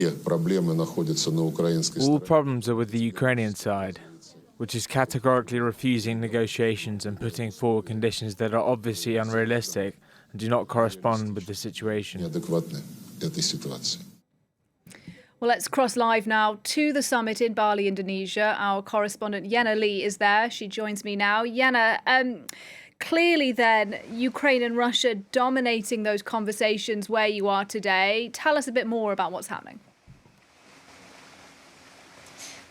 All problems are with the Ukrainian side, which is categorically refusing negotiations and putting forward conditions that are obviously unrealistic and do not correspond with the situation. Well, let's cross live now to the summit in Bali, Indonesia. Our correspondent Yena Lee is there. She joins me now. Yena, clearly then, Ukraine and Russia dominating those conversations where you are today. Tell us a bit more about what's happening.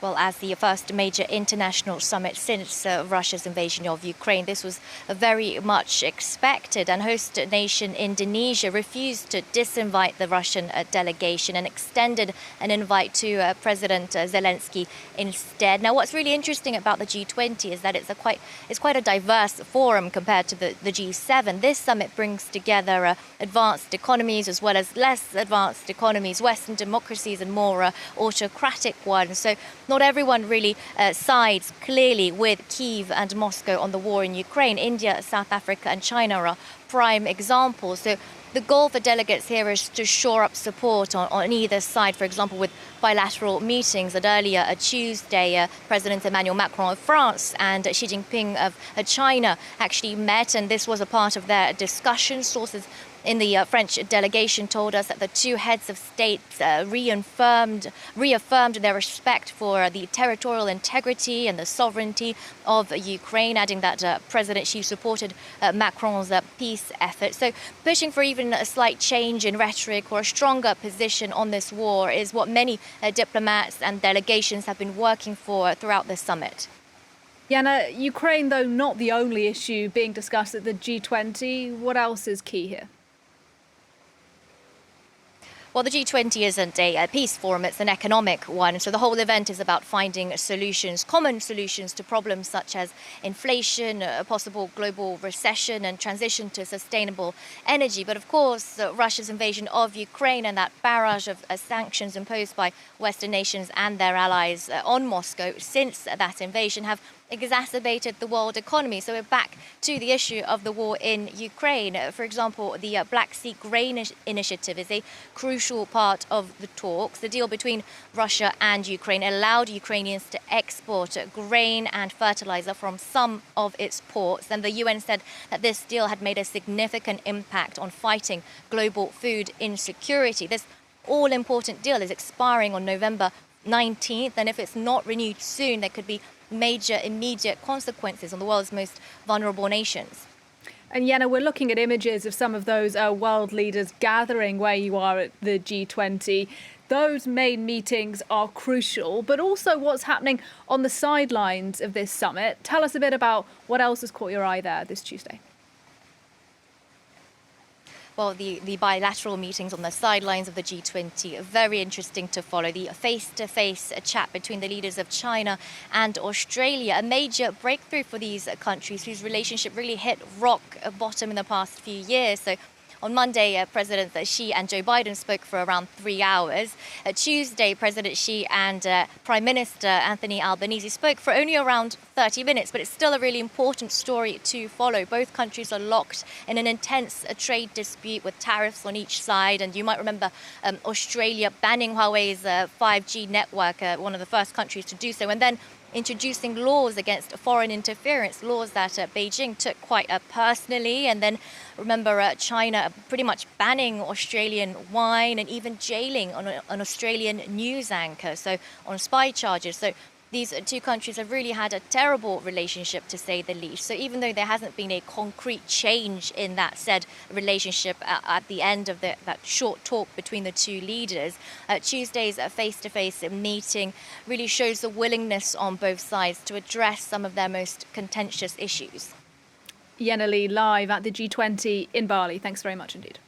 Well, as the first major international summit since Russia's invasion of Ukraine, this was very much expected, and host nation Indonesia refused to disinvite the Russian delegation and extended an invite to President Zelensky instead. Now, what's really interesting about the G20 is that it's quite a diverse forum compared to the G7. This summit brings together advanced economies as well as less advanced economies, Western democracies and more autocratic ones. So not everyone really sides clearly with Kyiv and Moscow on the war in Ukraine. India, South Africa and China are prime examples. So the goal for delegates here is to shore up support on either side, for example, with bilateral meetings. That earlier Tuesday, President Emmanuel Macron of France and Xi Jinping of China actually met, and this was a part of their discussion. Sources in the French delegation told us that the two heads of state reaffirmed their respect for the territorial integrity and the sovereignty of Ukraine, adding that President Xi supported Macron's peace effort. So pushing for even a slight change in rhetoric or a stronger position on this war is what many diplomats and delegations have been working for throughout this summit. Yena, Ukraine, though, not the only issue being discussed at the G20. What else is key here? Well, the G20 isn't a peace forum, it's an economic one. So the whole event is about finding solutions, common solutions to problems such as inflation, a possible global recession and transition to sustainable energy. But of course, Russia's invasion of Ukraine and that barrage of sanctions imposed by Western nations and their allies on Moscow since that invasion have exacerbated the world economy. So we're back to the issue of the war in Ukraine. For example, the Black Sea Grain Initiative is a crucial part of the talks. The deal between Russia and Ukraine allowed Ukrainians to export grain and fertilizer from some of its ports. And the UN said that this deal had made a significant impact on fighting global food insecurity. This all-important deal is expiring on November 19th, and if it's not renewed soon, there could be major immediate consequences on the world's most vulnerable nations. And Yena, we're looking at images of some of those world leaders gathering where you are at the G20. Those main meetings are crucial, but also what's happening on the sidelines of this summit. Tell us a bit about what else has caught your eye there this Tuesday. Well, the bilateral meetings on the sidelines of the G20 are very interesting to follow. The face-to-face chat between the leaders of China and Australia, a major breakthrough for these countries whose relationship really hit rock bottom in the past few years. So on Monday, President Xi and Joe Biden spoke for around 3 hours. Tuesday, President Xi and Prime Minister Anthony Albanese spoke for only around 30 minutes, but it's still a really important story to follow. Both countries are locked in an intense trade dispute with tariffs on each side. And you might remember Australia banning Huawei's 5G network, one of the first countries to do so, and then introducing laws against foreign interference, laws that Beijing took quite personally. And then remember China pretty much banning Australian wine and even jailing an Australian news anchor, so on spy charges. So these two countries have really had a terrible relationship, to say the least. So even though there hasn't been a concrete change in that said relationship at the end of that short talk between the two leaders, Tuesday's face-to-face meeting really shows the willingness on both sides to address some of their most contentious issues. Yena Lee live at the G20 in Bali. Thanks very much indeed.